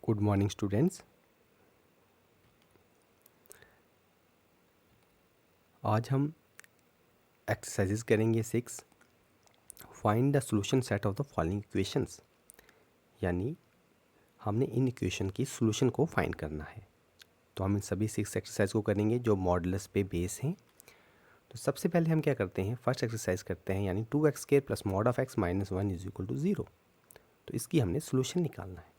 Good morning students. आज हम exercises करेंगे 6। Find the solution set of the following equations. यानी हमने इन इक्वेशन की सॉल्यूशन को फाइंड करना है। तो हम इन सभी 6 एक्सरसाइज को करेंगे जो मॉडुलस पे बेस हैं। तो सबसे पहले हम क्या करते हैं, फर्स्ट एक्सरसाइज करते हैं, यानी 2x² plus mod of x minus 1 is equal to 0। तो इसकी हमने सॉल्यूशन निकालना है।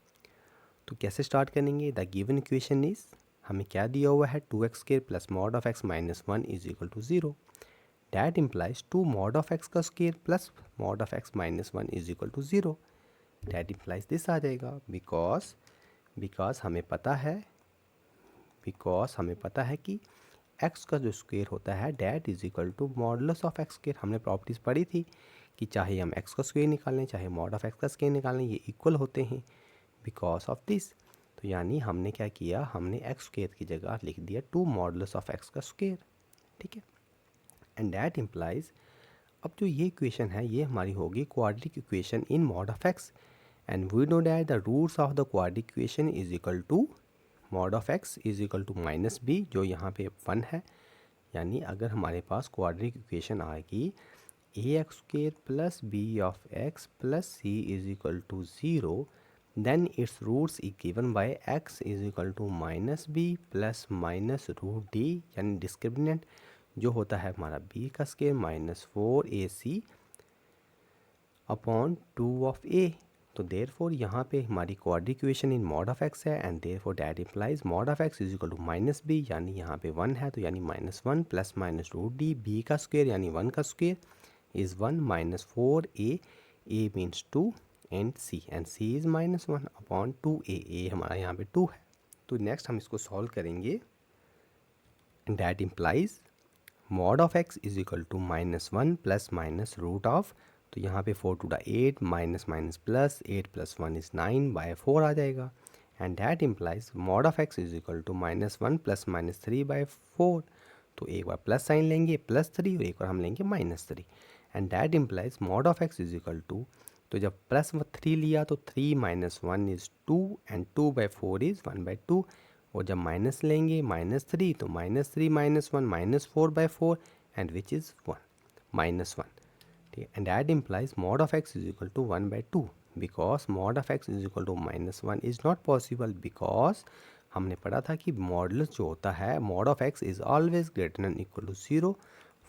तो कैसे स्टार्ट करेंगे, द गिवन इक्वेशन इज, हमें क्या दिया हुआ है, 2x² plus mod of x minus 1 is equal to 0। That implies 2 mod of x का square plus mod of x minus 1 is equal to 0। That implies this आ जाएगा because हमें पता है कि x का जो स्केयर होता है that is equal to modulus of x square. हमने प्रॉपर्टीज़ पढ़ी थी कि चाहे हम x का स्केयर निकालें चाहे मॉड ऑफ x का स्केयर निकालें, ये इक्वल होते हैं बिकॉज ऑफ दिस। तो यानी हमने क्या किया, हमने x स्केयर की जगह लिख दिया 2 मॉडुलस ऑफ x का स्केयर। ठीक है, एंड दैट इम्प्लाइज, अब जो ये इक्वेशन है ये हमारी होगी quadratic equation in mod of X, and we know that the roots of the quadratic equation is equal to mod of x is equal to minus B, जो यहाँ पे 1 है। यानी अगर हमारे पास क्वाड्रेटिक इक्वेशन आएगी a x square plus b of x plus c is equal to 0, then its roots is given by x is equal to minus B plus minus root D, यानी discriminant जो होता है हमारा b का square minus 4ac upon 2 of a। तो therefore यहाँ पे हमारी quadratic equation in mod of x है, and therefore that implies mod of x is equal to minus B, यानी यहाँ पे 1 है तो यानी minus 1 plus minus root D, b का स्क्वेयर यानी 1 का square is 1 minus 4a, a means 2 and c is minus 1 upon 2a हमारा यहाँ पे 2 है। तो नेक्स्ट हम इसको सॉल्व करेंगे, and that implies mod of x is equal to minus 1 plus minus root of, तो यहाँ पे 4 to the 8 minus minus plus 8 plus 1 is 9 by 4 आ जाएगा, and that implies mod of x is equal to minus 1 plus minus 3 by 4। तो एक बार plus sign लेंगे plus 3 और एक बार हम लेंगे minus 3, and that implies mod of x is equal to, तो जब प्लस 3 लिया तो 3 minus 1 is 2 and 2 by 4 is 1 by 2, और जब माइनस लेंगे माइनस 3 तो minus 3 minus 1 minus 4 by 4 and which is 1 minus 1। ठीक है, and that implies mod of x is equal to 1 by 2, because mod of x is equal to minus 1 is not possible, because हमने पढ़ा था कि modulus जो होता है mod of x is always greater than equal to 0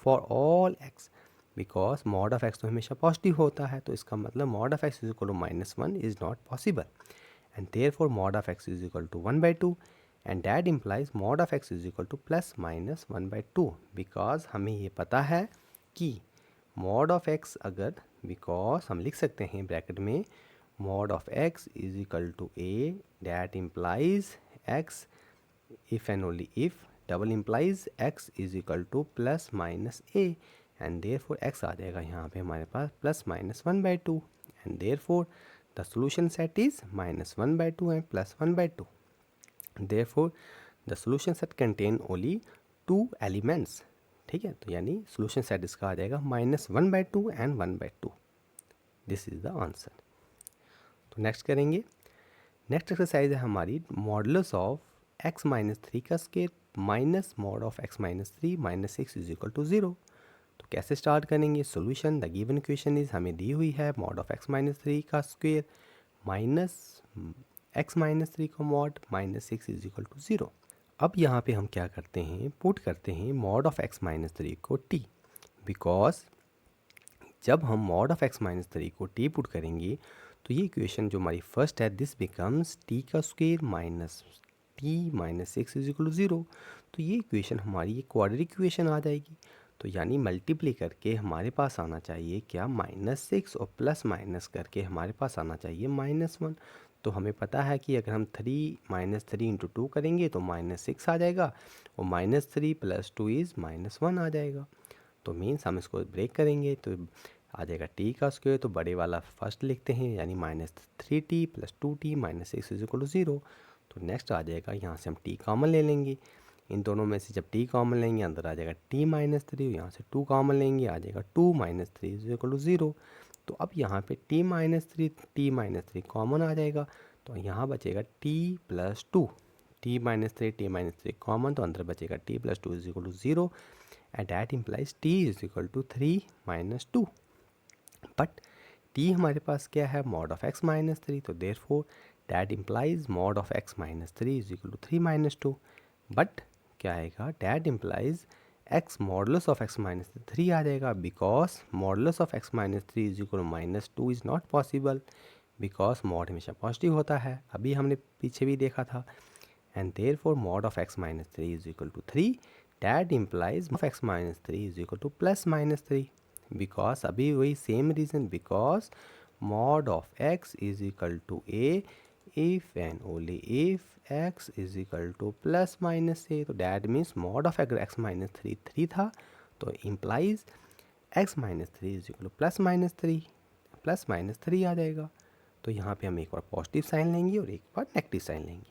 for all x, because mod of x तो हमेशा positive होता है। तो इसका मतलब mod of x is equal to minus 1 is not possible, and therefore mod of x is equal to 1 by 2, and that implies mod of x is equal to plus minus 1 by 2, because हमें ये पता है कि mod of x अगर, because हम लिख सकते हैं ब्रैकेट में mod of x is equal to a, that implies x if and only if, double implies x is equal to plus minus a, and therefore x आ जाएगा यहाँ पे हमारे पास plus minus 1 by 2, and therefore the solution set is minus 1 by 2 and plus 1 by 2। Therefore the solution set contain only 2 elements. ठीक है, तो यानी सॉल्यूशन सेट इसका आ जाएगा minus 1 by 2 and 1 by 2। This is the answer. तो next करेंगे, next exercise है हमारी मॉडुलस ऑफ x माइनस 3 का square minus mod of x minus 3 minus 6 is equal to 0। तो कैसे स्टार्ट करेंगे, solution, the given equation is, हमें दी हुई है मॉड ऑफ x माइनस 3 का स्क्वेयर माइनस x माइनस 3 का mod minus 6 is equal to 0। अब यहाँ पे हम क्या करते हैं, पुट करते हैं मॉड ऑफ x माइनस 3 को t, बिकॉज जब हम मॉड ऑफ x माइनस 3 को t पुट करेंगे तो ये इक्वेशन जो हमारी फर्स्ट है दिस बिकम्स t का square minus t minus 6 is equal to 0। तो ये इक्वेशन हमारी ये क्वाड्रेटिक इक्वेशन आ जाएगी। तो यानी मल्टीप्लाई करके हमारे पास आना चाहिए क्या, माइनस 6, और प्लस माइनस करके हमारे पास आना चाहिए माइनस 1। तो हमें पता है कि अगर हम 3 माइनस 3 इंटू 2 करेंगे तो माइनस 6 आ जाएगा, और माइनस 3 प्लस 2 इज़ माइनस 1 आ जाएगा। तो मीन्स हम इसको ब्रेक करेंगे तो आ जाएगा टी का स्क्वायर, तो बड़े वाला फर्स्ट लिखते हैं, यानी minus 3t plus 2t minus 6 is equal to 0। तो नेक्स्ट आ जाएगा, यहाँ से हम t कॉमन ले लेंगे, इन दोनों में से जब t कॉमन लेंगे अंदर आ जाएगा t माइनस 3, यहाँ से 2 कॉमन लेंगे आ जाएगा 2 माइनस 3 इज इक्वल टू 0। तो अब यहाँ पे t माइनस 3 कॉमन आ जाएगा, तो यहाँ बचेगा t plus two, t minus three common, तो अंदर बचेगा t plus two is equal to 0 and that implies t is equal to 3 minus two. But t हमारे पास क्या है, mod of x minus three, तो therefore that implies mod of x minus three is equal to 3 minus two. But क्या आएगा, that implies x modulus of x minus three आ जाएगा, because modulus of x minus three is equal to minus two is not possible, because mod हमेशा positive होता है, अभी हमने पीछे भी देखा था। And therefore mod of x minus three is equal to 3, that implies of x minus three is equal to plus minus three, because अभी वही same reason, because mod of x is equal to a if and only if x is equal to plus minus a, तो that means mod of x minus three three था, तो implies x minus थ्री is equal to plus minus three आ जाएगा। तो यहाँ पे हम एक बार पॉजिटिव साइन लेंगे और एक बार नेगेटिव साइन लेंगे,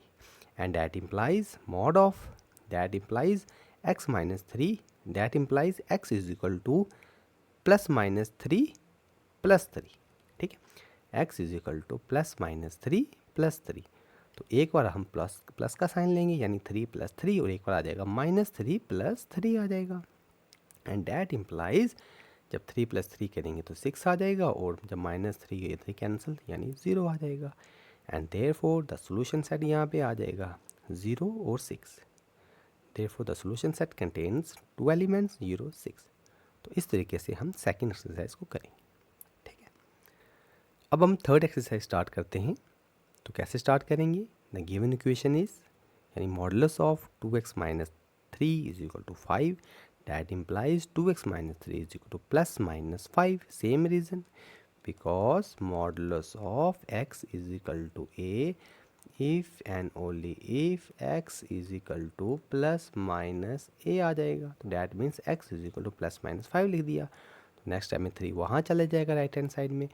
and that implies mod of, that implies x minus three, that implies x is equal to plus minus three plus three, ठीक है, x is equal to plus minus three plus three. तो एक बार हम plus का sign लेंगे यानी three plus three, और एक बार आ जाएगा माइनस थ्री प्लस थ्री आ जाएगा, एंड डैट इम्प्लाइज जब थ्री प्लस थ्री करेंगे तो सिक्स आ जाएगा, और जब माइनस थ्री ये थ्री कैंसिल यानी ज़ीरो आ जाएगा, and therefore the solution set यहाँ पे आ जाएगा ज़ीरो और six. Therefore the solution set contains two elements 0 6। तो इस तरीके से हम सेकेंड एक्सरसाइज को करेंगे, ठीक है। अब हम थर्ड एक्सरसाइज स्टार्ट करते हैं। तो कैसे स्टार्ट करेंगे, द गिवन इक्वेशन इज यानी modulus of 2x minus three is equal to 5, that implies 2x minus three is equal to plus minus 5, same reason, because modulus of x is equal to a if and only if x is equal to plus minus a आ जाएगा, तो that means x is equal to plus minus 5 लिख दिया। तो next time में 3 वहाँ चले जाएगा राइट हैंड साइड में,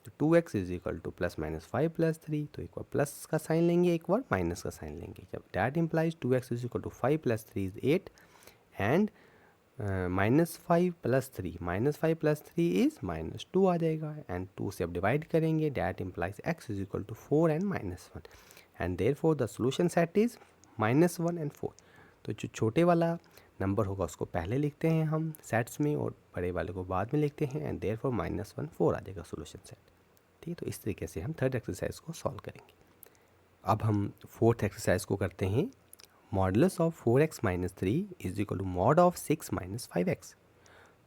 तो 2x is equal to plus minus 5 plus 3, तो एक बार प्लस का साइन लेंगे एक बार माइनस का साइन लेंगे, जब that implies 2x is equal to 5 plus 3 is 8 and minus 5 plus three, minus 5 plus three is minus 2 आ जाएगा, एंड 2 से अब डिवाइड करेंगे, that implies x is equal to 4 and minus 1, and therefore the solution set is minus 1 and 4। तो जो छोटे वाला number होगा उसको पहले लिखते हैं हम सेट्स में, और बड़े वाले को बाद में लिखते हैं, एंड देयरफॉर माइनस 1 4 आ जाएगा सॉल्यूशन सेट, ठीक है। तो इस तरीके से हम थर्ड एक्सरसाइज को सॉल्व करेंगे। अब हम फोर्थ एक्सरसाइज को करते हैं। Modulus of 4x minus three is equal to mod of 6 minus 5x।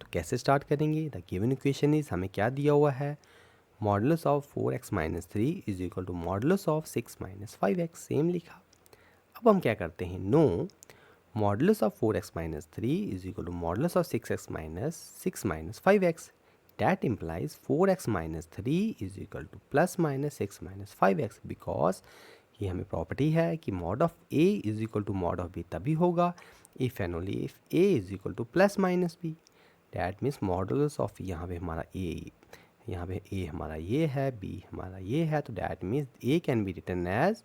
तो कैसे स्टार्ट करेंगे, द गिवन इक्वेशन इज, हमें क्या दिया हुआ है, modulus of 4x minus three is equal to modulus of 6 minus 5x, same लिखा। अब हम क्या करते हैं, no modulus of 4x minus three is equal to modulus of 6x minus 6 minus 5x, that implies 4x minus three is equal to plus minus 6 minus 5x, because ये हमें property है कि mod of a is equal to mod of b तभी होगा if and only if a is equal to plus minus b, that means modulus of यहाँ पे हमारा a, यहाँ पे a हमारा ये है, b हमारा ये है, तो that means a can be written as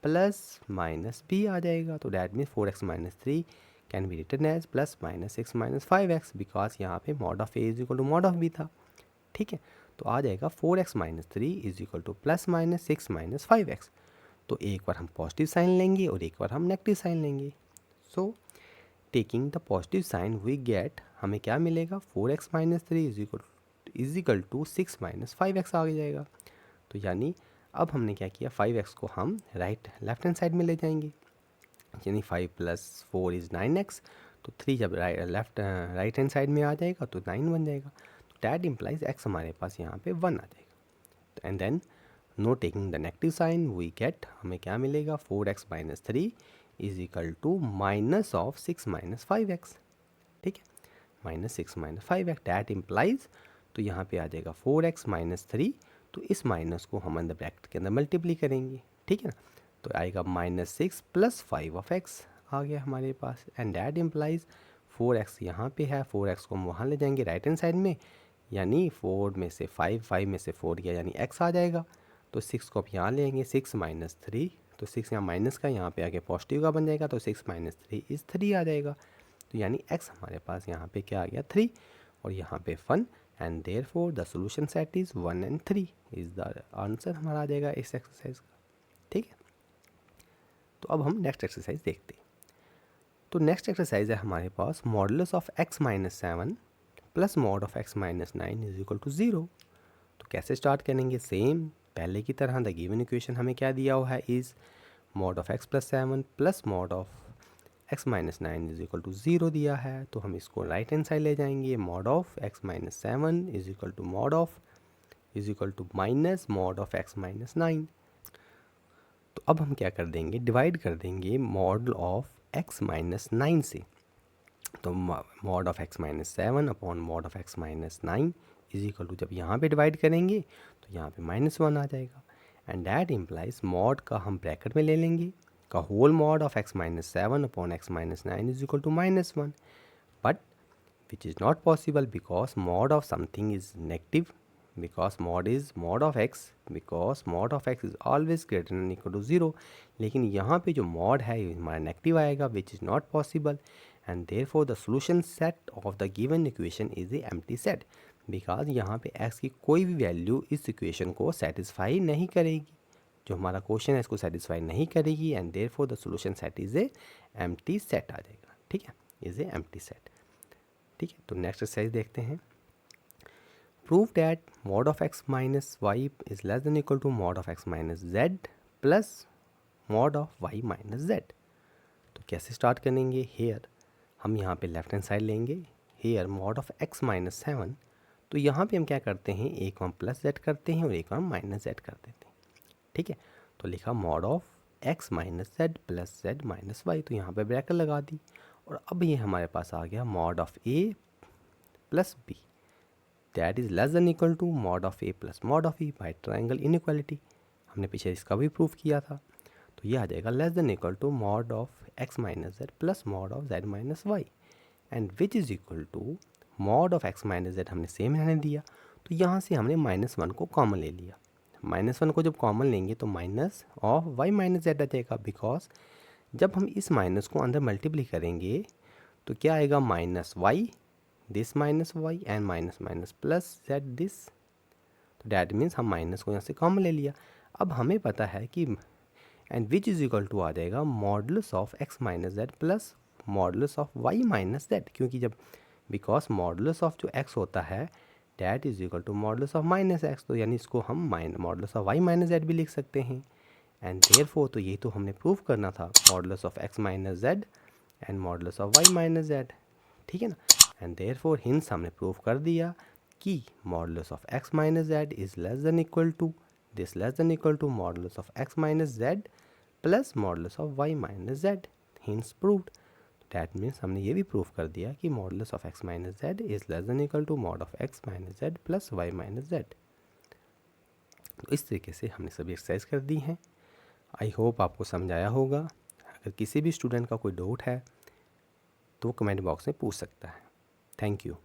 plus minus b आ जाएगा, तो that means 4x minus three can be written as plus minus 6 minus 5x, because यहाँ पे mod of a is equal to mod of b था, ठीक है। तो आ जाएगा 4x minus three is equal to plus minus 6 minus 5x। तो एक बार हम पॉजिटिव साइन लेंगे और एक बार हम नेगेटिव साइन लेंगे। So taking the positive sign we get, हमें क्या मिलेगा, 4x minus three is equal to 6 minus 5x आ जाएगा। तो यानी अब हमने क्या किया, 5x को हम लेफ्ट हैंड साइड में ले जाएंगे, यानी 5 प्लस 4 इज़ 9x, तो 3 जब राइट हैंड साइड में आ जाएगा तो 9 बन जाएगा, तो डैट इम्प्लाइज x हमारे पास यहाँ पे 1 आ जाएगा। And then no taking the negative sign we get, हमें क्या मिलेगा, 4x minus three is equal to minus of 6 minus 5x, ठीक है, minus 6 minus 5x, that implies, तो यहाँ पे आ जाएगा 4x माइनस थ्री, तो इस माइनस को हम अंदर ब्रैकेट के अंदर मल्टीप्ली करेंगे, ठीक है ना, तो आएगा माइनस 6 प्लस 5 ऑफ x आ गया हमारे पास, एंड डैट इम्प्लाइज 4x यहाँ पे है, 4x को हम वहाँ ले जाएंगे राइट हैंड साइड में, यानी 4 में से 5, 5 में से 4 गया यानी x आ जाएगा, तो 6 को आप यहाँ लेंगे, 6 माइनस थ्री, तो 6 यहाँ माइनस का यहाँ पे आगे पॉजिटिव का बन जाएगा, तो 6 माइनस थ्री इज़ 3 आ जाएगा, तो यानी x हमारे पास यहाँ पे क्या आ गया 3 और यहाँ पे 1, and therefore the solution set is 1 and 3 is the answer हमारा आ जाएगा इस एक्सरसाइज का, ठीक है। तो अब हम नेक्स्ट एक्सरसाइज देखते हैं। तो नेक्स्ट एक्सरसाइज है हमारे पास modulus of x minus 7 plus mod of x minus 9 is equal to 0। तो कैसे स्टार्ट करेंगे, सेम पहले की तरह द गिवन इक्वेशन हमें क्या दिया हुआ है, is mod of x plus 7 plus mod of x minus 9 is equal to 0 दिया है। तो हम इसको राइट हैंड साइड ले जाएंगे, mod of x minus 7 is equal to mod of is equal to minus mod of x minus 9। तो अब हम क्या कर देंगे, डिवाइड कर देंगे मॉड ऑफ x माइनस 9 से। तो mod of x minus 7 upon mod of x minus 9 is equal to, जब यहाँ पे डिवाइड करेंगे तो यहाँ पे -1 आ जाएगा। एंड दैट इम्प्लाइज मॉड का हम ब्रैकेट में ले लेंगे का whole mod of x minus 7 upon x minus 9 is equal to -1, but which is not possible because mod of something is negative, because mod is mod of x, because mod of x is always greater than equal to 0। लेकिन यहाँ पे जो mod है ये हमारा negative आएगा, which is not possible, and therefore the solution set of the given equation is a empty set, because यहाँ पे x की कोई भी वैल्यू इस इक्वेशन को सेटिस्फाई नहीं करेगी, जो हमारा क्वेश्चन है इसको सेटिस्फाई नहीं करेगी, and therefore the solution set is a empty set आ जाएगा। ठीक है, इज ए empty set। ठीक है, तो नेक्स्ट एक्सरसाइज देखते हैं। Prove that mod of x minus y is less than equal to mod of x minus z plus mod of y minus z. तो कैसे स्टार्ट करेंगे, हेयर हम यहाँ पे लेफ्ट हैंड साइड लेंगे, here mod of x minus 7। तो यहाँ पे हम क्या करते हैं, एक हम प्लस जेड करते हैं और एक हम माइनस जेड कर देते हैं। ठीक है, तो लिखा mod of x minus z plus z minus y, तो यहाँ पे ब्रैकेट लगा दी। और अब ये हमारे पास आ गया mod of a plus b that is less than equal to mod of a plus mod of e by triangle inequality. हमने पीछे इसका भी प्रूफ किया था। तो ये आ जाएगा less than equal to mod of x minus z plus mod of z minus y, and which is equal to mod of x minus z हमने सेम रहने दिया। तो यहाँ से हमने -1 को कॉमन ले लिया। -1 को जब कॉमन लेंगे तो minus of y minus z आ जाएगा, बिकॉज जब हम इस माइनस को अंदर मल्टीप्लाई करेंगे तो क्या आएगा, minus y this minus y and minus minus plus z this. तो डैट मीन्स हम माइनस को यहाँ से कॉमन ले लिया। अब हमें पता है कि and which is equal to आ जाएगा modulus of x minus z plus modulus of y minus z, क्योंकि जब बिकॉज मॉडुलस ऑफ जो x होता है that is equal to modulus of minus x, तो यानी इसको हम modulus of y minus z भी लिख सकते हैं। एंड देयरफॉर तो यही तो हमने प्रूव करना था, modulus of x minus z and modulus of y minus z. ठीक है ना, एंड देयरफॉर हिंस हमने प्रूव कर दिया कि modulus of x minus z is less than equal to this less than equal to modulus of x minus z plus modulus of y minus z, hence proved. That means हमने ये भी prove कर दिया कि modulus of x minus z is less than equal to mod of x minus z plus y minus z. तो इस तरीके से हमने सभी एक्सरसाइज कर दी हैं। आई होप आपको समझ आया होगा। अगर किसी भी स्टूडेंट का कोई डाउट है तो कमेंट बॉक्स में पूछ सकता है। Thank you.